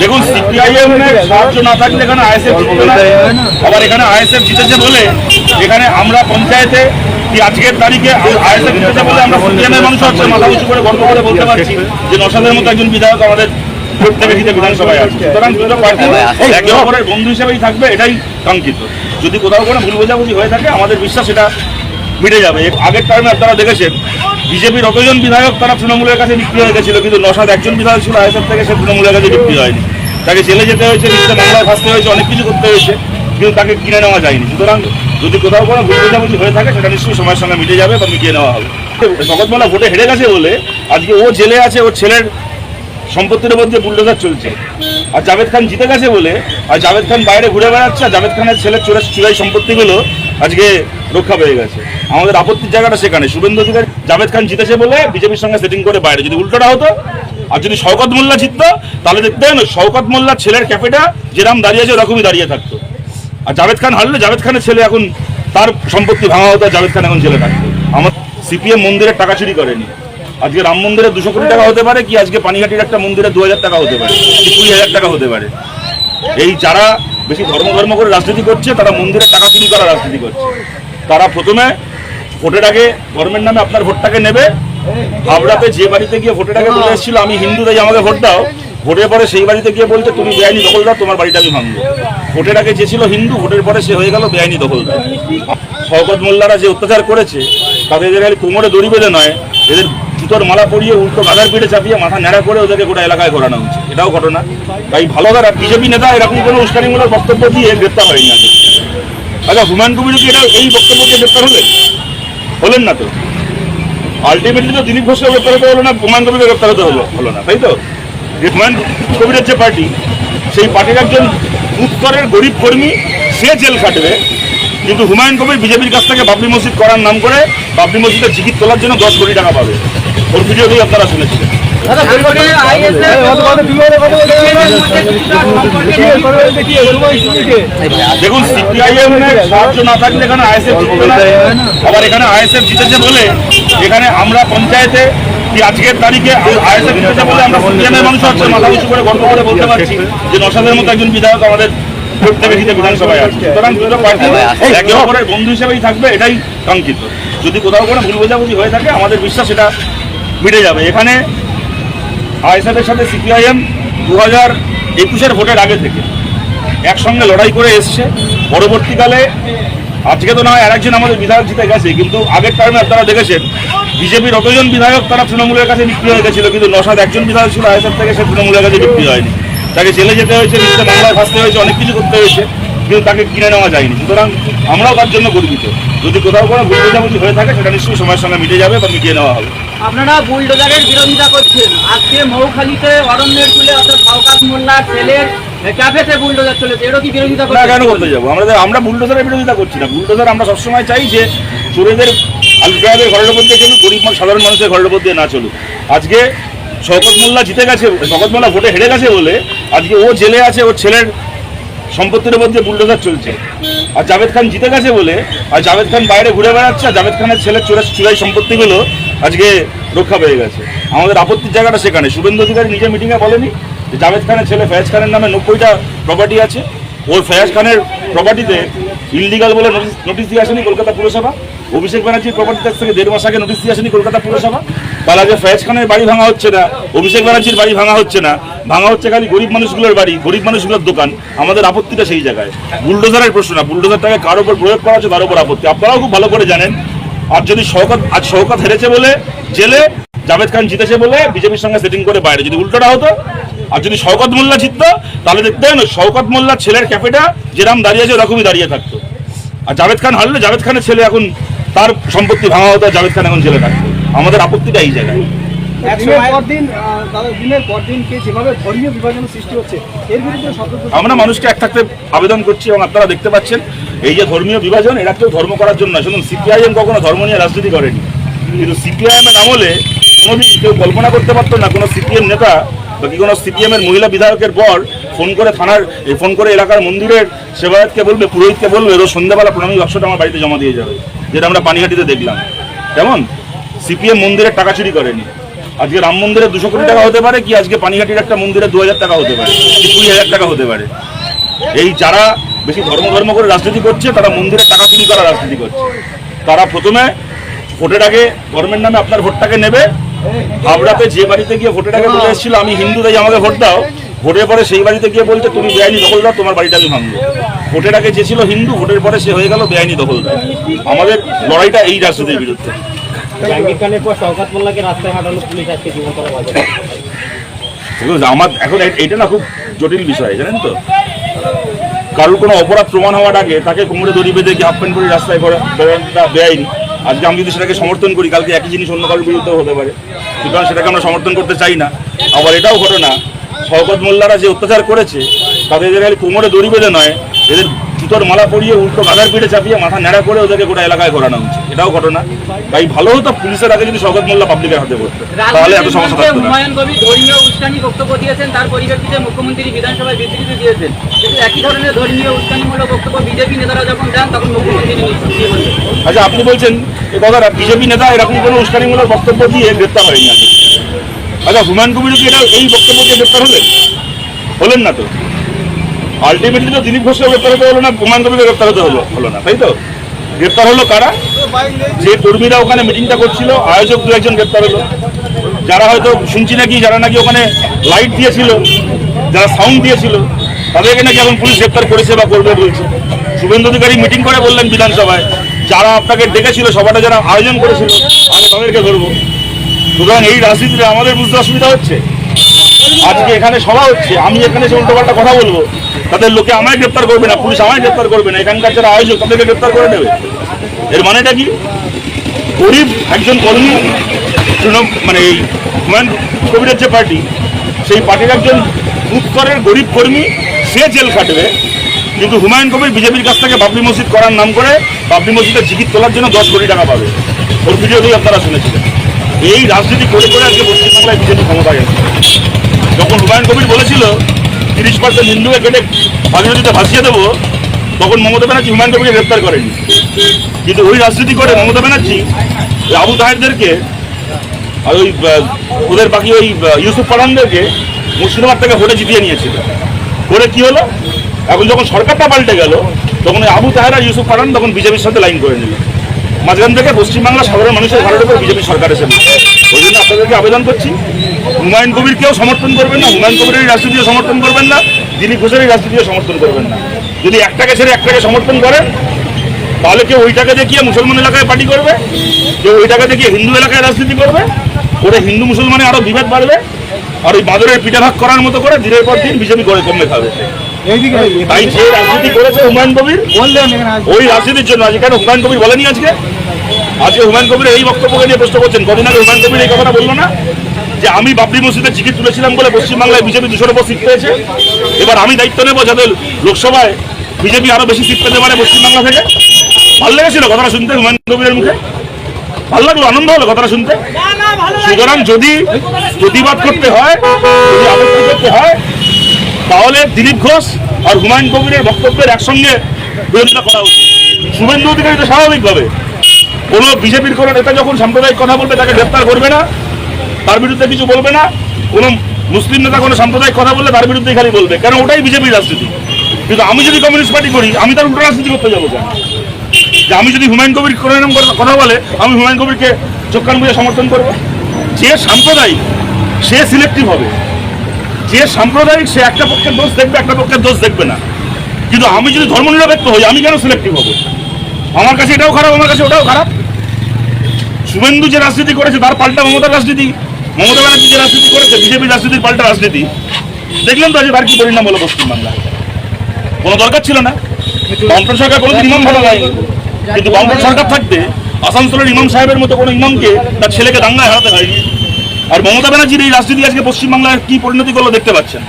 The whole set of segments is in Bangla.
দেখুন, সিপিআইএম সাহায্য না থাকলে এখানে আইএসএফ জিতবে না। আবার এখানে আইএসএফ জিতেছে বলে এখানে আমরা পঞ্চায়েতে কি আজকের তারিখে আইএসএফ জিতেছে বলে আমরা সিপিএমের মানুষ হচ্ছে মাথা উঁচু করে গর্ব করে বলতে পারছি যে নওশাদের মতো একজন বিধায়ক আমাদের ভোট থেকে জিতে বিধানসভায় আছে। সুতরাং দুটো পার্টি একে অপরের বন্ধু হিসেবেই থাকবে, এটাই কাঙ্ক্ষিত। যদি কোথাও কোনো ভুল বোঝাবুঝি হয়ে থাকে আমাদের বিশ্বাস এটা মিটে যাবে। আগের টাইমে আপনারা দেখেছেন বিজেপির অতজন বিধায়ক তারা তৃণমূলের কাছে বিক্রি হয়ে গেছিল, কিন্তু নওশাদ একজন বিধায়ক ছিল আইএসএফ থেকে, সে তৃণমূলের কাছে বিক্রি হয়নি। তাকে জেলে যেতে হয়েছে, নিশ্চয় মামলায় ফাঁসতে হয়েছে, অনেক কিছু করতে হয়েছে, কিন্তু তাকে কিনে নেওয়া যায়নি। সুতরাং যদি কোথাও কোনো ভুল বোঝাবুঝি হয়ে থাকে সেটা নিশ্চয়ই সময়ের সঙ্গে মিটে যাবে বা মিটিয়ে নেওয়া হবে। শকত মোল্লা ভোটে হেরে গেছে বলে আজকে ও জেলে আছে, ওর ছেলের সম্পত্তির মধ্যে বুলডোজার চলছে। আর জাভেদ খান জিতে গেছে বলে আর জাভেদ খান বাইরে ঘুরে বেড়াচ্ছে, আর জাভেদ খানের ছেলের চুরাই সম্পত্তিগুলো আজকে রক্ষা পেয়ে গেছে। আমাদের আপত্তির জায়গাটা সেখানে। শুভেন্দু অধিকারী জাভেদ খান জিতেছে বলে বিজেপির সঙ্গে সেটিং করে বাইরে। যদি উল্টোটা হতো আর যদি শওকত মোল্লা জিততো তাহলে দেখতেন শওকত মোল্লার ছেলের ক্যাফেটা যেরাম দাঁড়িয়েছে ওরকমই দাঁড়িয়ে থাকতো। আর জাভেদ খান হারলে জাভেদ খানের ছেলে এখন তার সম্পত্তি ভাঙা হতো, জাভেদ খান এখন জেলে থাকতো। আমার সিপিএম মন্দিরের টাকা চুরি করেনি। আজকে রাম মন্দিরে 200 কোটি টাকা হতে পারে, কি আজকে পানিহাটির একটা মন্দিরে 2000 টাকা হতে পারে, কি 20,000 টাকা হতে পারে। এই যারা বেশি ধর্ম করে রাজনীতি করছে তারা মন্দিরের টাকা চুরি করা রাজনীতি করছে। তারা প্রথমে ভোটের আগে ধর্মের নামে আপনার ভোটটাকে নেবে। হাবড়াতে যে বাড়িতে গিয়ে ভোটের আগে বলে এসেছিল আমি হিন্দু, তাই আমাকে ভোট দাও, ভোটের পরে সেই বাড়িতে গিয়ে বলছে তুমি বেআইনি দখলদার, তোমার বাড়িটা আমি ভাঙবো। ভোটের আগে যে ছিল হিন্দু, ভোটের পরে সে হয়ে গেল বেআইনি দখলদার। শওকত মোল্লারা যে অত্যাচার করেছে তাদের এদের কোমরে দড়ি বেঁধে নয়, এদের জুতোর মালা পরিয়ে উল্টো গাদার পিঠে চাপিয়ে মাথা ন্যাড়া করে ওদেরকে গোটা এলাকায় ঘোরানো হচ্ছে, এটাও ঘটনা। তাই ভালো দ্বারা বিজেপি নেতা এরকম কোনো উস্কানিমূলক বক্তব্য দিয়ে গ্রেপ্তার হয়নি আগে। আচ্ছা, হুমায়ুন কবির কি এটা এই বক্তব্য দিয়ে গ্রেপ্তার হলেন না তো? আলটিমেটলি তো দিলীপ ঘোষকে গ্রেপ্তার হতে হলো না, হুমায়ুন কবিরকে গ্রেপ্তার হতে হলো না, তাই তো? হুমায়ুন কবিরের যে পার্টি, সেই পার্টির একজন উত্তরের গরিব কর্মী সে জেল খাটবে, কিন্তু হুমায়ুন কবির বিজেপির কাছ থেকে বাবরি মসজিদ করার নাম করে বাবরি মসজিদের টিকিট তোলার জন্য 10 কোটি টাকা পাবে। ওর ভিডিওতেই আপনারা শুনেছিলেন। দেখুন, সিপিআইএম সাহায্য না থাকলে এখানে আইএসএফ জিতবে না। আবার এখানে আইএসএফ জিতেছে বলে এখানে আমরা পঞ্চায়েতে কি আজকের তারিখে আইএসএফ জিতেছে বলে আমরা সিপিএমের মানুষ হচ্ছে মাথা উঁচু করে গর্ব করে বলতে পারছি যে নওশাদের মতো একজন বিধায়ক আমাদের ভোট থেকে জিতে বিধানসভায় আছে। সুতরাং দুটো পার্টি একে অপরের বন্ধু হিসেবেই থাকবে, এটাই কাঙ্ক্ষিত। যদি কোথাও কোনো ভুল বোঝাবুঝি হয়ে থাকে আমাদের বিশ্বাস এটা মিটে যাবে। এখানে আইএসএফের সাথে সিপিআইএম 2021-এর ভোটের আগে থেকে একসঙ্গে লড়াই করে এসছে। পরবর্তীকালে আজকে তো নয় আরেকজন আমাদের বিধায়ক জিতে গেছে, কিন্তু আগের টাইমে আপনারা দেখেছেন বিজেপির অতজন বিধায়ক তারা তৃণমূলের কাছে বিক্রি হয়ে গেছিল, কিন্তু নওশাদ একজন বিধায়ক ছিল আইএসএফ থেকে, সে তৃণমূলের কাছে বিক্রি হয়নি। তাকে জেলে যেতে হয়েছে, নিশ্চয় মামলায় ফাঁসতে হয়েছে, অনেক কিছু করতে হয়েছে, কিন্তু তাকে কিনে নেওয়া যায়নি। সুতরাং আমরাও তার জন্য গর্বিত। যদি কোথাও কোনো ভুল বোঝাবুঝি হয়ে থাকে সেটা নিশ্চয়ই সময়ের সঙ্গে মিটে যাবে বা মিটিয়ে নেওয়া হবে। আপনারা বুলডোজারের বিরোধিতা করছেন, আজকে মৌখালীতে অরণ্যের তুলে অর্থাৎ শওকত মোল্লার ছেলের ক্যাফেতে বুলডোজার চলেছে, এরও কি বিরোধিতা করছেন? কেন করতে যাবো? আমরা বুলডোজারের বিরোধিতা করছি না। বুলডোজার আমরা সবসময় চাই যে চোরেদের আলগাদের ঘরের উপর দিয়ে চলুক, গরিব সাধারণ মানুষের ঘরের উপর দিয়ে না চলুক। আজকে শওকত মোল্লা জিতে গেছে, শওকত মোল্লা ভোটে হেরে গেছে বলে আজকে ও জেলে আছে, ওর ছেলের সম্পত্তির মধ্যে বুলডোজার চলছে। আর জাভেদ খান জিতে গেছে বলে আর জাভেদ খান বাইরে ঘুরে বেড়াচ্ছে, আর জাভেদ খানের ছেলের চুরাই সম্পত্তিগুলো আজকে রক্ষা পেয়ে গেছে। আমাদের আপত্তির জায়গাটা সেখানে। শুভেন্দু অধিকারী নিজে মিটিংয়ে বলেনি যে জাভেদ খানের ছেলে ফয়াজ খানের নামে 90টা প্রপার্টি আছে, ওর ফয়াজ খানের প্রপার্টিতে ইললিগাল বলে নোটিশ দিয়ে আসেনি কলকাতা পুরসভা। অভিষেক ব্যানার্জির প্রপার্টি ট্যাক্স থেকে 1.5 মাস আগে নোটিশ দিয়ে আসেনি কলকাতা পুরসভা। তাহলে আগে ফয়াজ খানের বাড়ি ভাঙা হচ্ছে না, অভিষেক ব্যানার্জির বাড়ি ভাঙা হচ্ছে না, ভাঙা হচ্ছে খালি গরিব মানুষগুলোর বাড়ি, গরিব মানুষগুলোর দোকান। আমাদের আপত্তিটা সেই জায়গায়। বুলডোজারের প্রশ্ন না, বুলডোজারটাকে কার উপর প্রয়োগ করা হচ্ছে তার উপর আপত্তি। আপনারাও খুব ভালো করে জানেন। আর যদি শওকত হেরেছে বলে জেলে, জাভেদ খান জিতেছে বলে বিজেপির সঙ্গে সেটিং করে বাইরে। যদি উল্টোটা হতো আর যদি শওকত মোল্লা জিততো তাহলে দেখতেন শওকত মোল্লার ছেলের ক্যাফেটা যেরাম দাঁড়িয়েছে ওরকমই দাঁড়িয়ে থাকতো। আর জাভেদ খান হারলে জাভেদ খানের ছেলে এখন তার সম্পত্তি ভাঙা হতো, জাভেদ খান এখন জেলে থাকতো। আমাদের আপত্তিটা এই জায়গায়। আমরা মানুষকে এক থাকতে আবেদন করছি এবং আপনারা দেখতে পাচ্ছেন এই যে ধর্মীয় বিভাজন, এরা কেউ ধর্ম করার জন্য নয়। শুনুন, সিপিআইএম কখনো ধর্ম নিয়ে রাজনীতি করেনি, কিন্তু সিপিআইএমের আমলে কোনোদিন কেউ কল্পনা করতে পারতো না কোনো সিপিএম নেতা বা কি কোনো সিপিএমের মহিলা বিধায়কের পর ফোন করে এলাকার মন্দিরের সেবায়তকে বলবে, পুরোহিতকে বলবে রোজ সন্ধ্যাবেলা প্রণামী বাক্সটা আমার বাড়িতে জমা দিয়ে যাবে, যেটা আমরা পানিহাটিতে দেখলাম। কেমন সিপিএম মন্দিরের টাকা চুরি করেনি, আজকে রাম মন্দিরে 200 কোটি টাকা হতে পারে, কি আজকে পানিঘাটির একটা মন্দিরে 2000 টাকা হতে পারে, কি 20,000 টাকা হতে পারে। এই যারা বেশি ধর্ম করে রাজনীতি করছে তারা মন্দিরে টাকা চুরি করা রাজনীতি করছে। তারা প্রথমে ভোটের আগে ধর্মের নামে আপনার ভোটটাকে নেবে। হাবড়াতে যে বাড়িতে গিয়ে ভোটের আগে বলে এসেছিল আমি হিন্দু, তাই আমাকে ভোট দাও, ভোটের পরে সেই বাড়িতে গিয়ে বলছে তুমি বেআইনি দখলদার, তোমার বাড়িটা আমি ভাঙবো। ভোটের আগে যে ছিল হিন্দু, ভোটের পরে সে হয়ে গেল বেআইনি দখলদার। আমাদের লড়াইটা এই রাজনীতির বিরুদ্ধে। জাহাঙ্গীর খানের পর শওকত মোল্লাকে রাস্তায় হাঁটানো পুলিশ আজকে জীবনতলা বাজারে। আমার এখন এইটা না খুব জটিল বিষয়, জানেন তো। কারোর কোনো অপরাধ প্রমাণ হওয়ার আগে তাকে কোমরে দড়ি বেঁধে কি হাফ প্যান্ট পরে রাস্তায় বেরোনোটা বেআইনি। আজকে আমি যদি সেটাকে সমর্থন করি, কালকে একই জিনিস অন্য কারোর বিরুদ্ধেও হতে পারে, সুতরাং সেটাকে আমরা সমর্থন করতে চাই না। আবার এটাও ঘটনা, শওকত মোল্লারা যে অত্যাচার করেছে তাদের খালি কোমরে দড়ি বেঁধে নয়, এদের জুতোর মালা পরিয়ে উল্টো গাদার পিঠে চাপিয়ে মাথা ন্যাড়া করে ওদেরকে গোটা এলাকায় ঘোরানো হচ্ছে, এটাও ঘটনা। তাই ভালো হতো পুলিশের আগে যদি শওকত মোল্লা পাবলিকের হাতে পড়তো, তাহলে এত সমস্যা থাকতো না। হুমায়ুন কবির ধর্মীয় উস্কানি বক্তব্য দিয়েছেন, তার পরিপ্রেক্ষিতে মুখ্যমন্ত্রী বিধানসভায় বিবৃতি দিয়েছেন, কিন্তু একই ধরনের ধর্মীয় উস্কানিমূলক বক্তব্য বিজেপি নেতারা যখন দেন তখন মুখ্যমন্ত্রী নিশ্চিত বলছেন। আচ্ছা, আপনি বলছেন এ কথাটা বিজেপি নেতা এরকম কোনো উস্কানিমূলক বক্তব্য দিয়ে গ্রেপ্তার হয়নি আগে। আচ্ছা, হুমায়ুন কবির কি এটা এই বক্তব্য দিয়ে গ্রেপ্তার হলেন না তো? আলটিমেটলি তো দিলীপ ঘোষকে গ্রেপ্তার হতে হলো না, হুমায়ুন কবিরকে গ্রেপ্তার হতে হলো না, তাই তো? গ্রেপ্তার হলো কারা? যে কর্মীরা ওখানে মিটিংটা করছিল, আয়োজক 2-1 গ্রেপ্তার হলো। যারা হয়তো শুনছি নাকি যারা নাকি ওখানে লাইট দিয়েছিল, যারা সাউন্ড দিয়েছিল, তাদেরকে নাকি এখন পুলিশ গ্রেপ্তার করেছে বা করবে বলছে। শুভেন্দু অধিকারী মিটিং করে বললেন বিধানসভায়, যারা আপনাকে ডেকেছিল, সভাটা যারা আয়োজন করেছিল, আগে তাদেরকে ধরবো। সুতরাং এই রাজনীতিটা আমাদের বুঝতে অসুবিধা হচ্ছে। আজকে এখানে সভা হচ্ছে, আমি এখানে সে উল্টোপাল্টা কথা বলবো, তাদের লোকে আমায় গ্রেপ্তার করবে না, পুলিশ আমায় গ্রেপ্তার করবে না, এখানকার যারা আয়োজক তাদেরকে গ্রেপ্তার করে নেবে। এর মানেটা কি? গরিব একজন কর্মী, মানে এই হুমায়ুন কবিরের যে পার্টি, সেই পার্টির একজন উত্তরের গরিব কর্মী, সে জেল খাটবে, কিন্তু হুমায়ুন কবির বিজেপির কাছ থেকে বাবরি মসজিদ করার নাম করে বাবরি মসজিদের টিকিট তোলার জন্য 10 কোটি টাকা পাবে। ওর ভিডিওতেই আপনারা শুনেছিলেন। এই রাজনীতি করে করে আজকে পশ্চিমবাংলায় বিজেপি ক্ষমতায় গেছে। যখন হুমায়ুন কবির বলেছিল 30% হিন্দুকে কেটে ভাগীরথীতে ভাসিয়ে দেবো, তখন মমতা ব্যানার্জি হুমায়ুন কবিরকে গ্রেপ্তার করেনি। কিন্তু ওই রাজনীতি করে মমতা ব্যানার্জি আবু তাহেরদেরকে আর ওই ওদের বাকি ওই ইউসুফ পাঠানদেরকে মুর্শিদাবাদ থেকে ভোটে জিতিয়ে নিয়েছিল। করে কি হলো? এখন যখন সরকারটা পাল্টে গেল, তখন ওই আবু তাহের আর ইউসুফ পাঠান তখন বিজেপির সাথে লাইন করে নিল। মাঝখান থেকে পশ্চিমবাংলা সাধারণ মানুষের ঘরের উপর বিজেপি সরকার এসে বসে। ওই জন্য আপনাদেরকে আবেদন করছি, হুমায়ুন কবিরকেও সমর্থন করবেন না, হুমায়ুন কবিরের রাজনীতিও সমর্থন করবেন না, দিলীপ ঘোষের রাজনীতিও সমর্থন করবেন না। যদি একটাকে ছেড়ে একটাকে সমর্থন করেন, তাহলে কেউ ওইটাকে দেখিয়ে মুসলমান এলাকায় পার্টি করবে, কেউ ওইটাকে দেখিয়ে হিন্দু এলাকায় রাজনীতি করবে, ওরা হিন্দু মুসলমানে আরো বিভেদ বাড়বে, আর ওই বাদরের পিঠাভাগ করার মতো করে দিনের পর দিন বিজেপি করে কমে খাবে। তাই যে রাজনীতি করেছে হুমায়ুন কবির, ওই রাজনীতির জন্য আজকে কেন হুমায়ুন কবির বলেনি আজকে হুমায়ুন কবির এই বক্তব্যকে নিয়ে প্রশ্ন করছেন। কদিন আগে হুমায়ুন কবির এই কথাটা বললো না যে আমি বাবরি মসজিদের টিকিট তুলেছিলাম বলে পশ্চিমবাংলায় বিজেপি 200-এর উপর সিট পেয়েছে, এবার আমি দায়িত্ব নেবো যাতে লোকসভায় বিজেপি আরো বেশি সিট পেতে পারে পশ্চিমবাংলা থেকে। ভালো লেগেছিল কথাটা শুনতে হুমায়ুন কবিরের মুখে? ভালো লাগলো, আনন্দ হলো কথাটা শুনতে। সুতরাং যদি প্রতিবাদ করতে হয়, যদি আপত্তি করতে হয়, তাহলে দিলীপ ঘোষ আর হুমায়ুন কবিরের বক্তব্যের একসঙ্গে বিরোধিতা করা উচিত। শুভেন্দু অধিকারী তো স্বাভাবিকভাবে কোনো বিজেপির কোনো নেতা যখন সাম্প্রদায়িক কথা বলবে তাকে গ্রেপ্তার করবে না, তার বিরুদ্ধে কিছু বলবে না। কোনো মুসলিম নেতা কোনো সাম্প্রদায়িক কথা বললে তার বিরুদ্ধেই খালি বলবে, কেন ওটাই বিজেপির রাজনীতি। কিন্তু আমি যদি কমিউনিস্ট পার্টি করি, আমি তার উল্টো রাজনীতি করতে যাবো কেন? যে আমি যদি হুমায়ুন কবির কোনো এরকম কথা বলে, আমি হুমায়ুন কবিরকে চোখ কান বুঝে সমর্থন করবো। যে সাম্প্রদায়িক সে সিলেক্টিভ হবে, যে সাম্প্রদায়িক সে একটা পক্ষের দোষ দেখবে, একটা পক্ষের দোষ দেখবে না। কিন্তু আমি যদি ধর্মনিরপেক্ষ হই, আমি কেন সিলেক্টিভ হবো? আমার কাছে এটাও খারাপ, আমার কাছে ওটাও খারাপ। শুভেন্দু যে রাজনীতি করেছে তার পাল্টা মমতার রাজনীতি, মমতা ব্যানার্জি যে রাজনীতি করেছে বিজেপির রাজনীতির পাল্টা রাজনীতি। দেখলেন তো আজ তার কি পরিণাম হলো পশ্চিমবাংলায়? কোনো দরকার ছিল না। বামফ্রন্ট সরকার কোনোদিন ইমাম ভালো লাগে, কিন্তু বামফ্রন্ট সরকার থাকতে আসানসোলের ইমাম সাহেবের মতো কোনো ইমামকে তার ছেলেকে দাঙ্গায় হারাতে হয়নি। আর মমতা ব্যানার্জির এই রাজনীতি আজকে পশ্চিমবাংলায় কি পরিণতি করলো দেখতে পাচ্ছেন।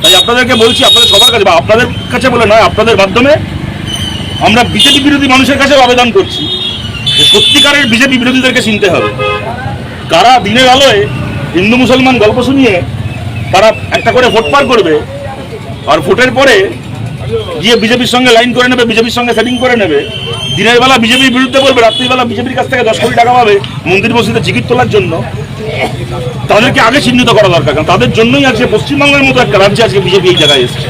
তাই আপনাদেরকে বলছি, আপনাদের সবার কাছে বা আপনাদের কাছে বলে নয়, আপনাদের মাধ্যমে আমরা বিজেপি বিরোধী মানুষের কাছেও আবেদন করছি যে সত্যিকারের বিজেপি বিরোধীদেরকে চিনতে হবে। কারা দিনের আলোয় হিন্দু মুসলমান গল্প শুনিয়ে তারা একটা করে ভোট পার করবে, আর ভোটের পরে গিয়ে বিজেপির সঙ্গে লাইন করে নেবে, বিজেপির সঙ্গে সেটিং করে নেবে, দিনের বেলা বিজেপির বিরুদ্ধে বলবে, রাত্রিবেলা বিজেপির কাছ থেকে 10 কোটি টাকা পাবে মন্দির মসজিদে টিকিট তোলার জন্য। তাদেরকে আগে চিহ্নিত করা দরকার, কারণ তাদের জন্যই আজকে পশ্চিমবঙ্গের মতো একটা রাজ্যে আজকে বিজেপি এই জায়গায় এসেছে।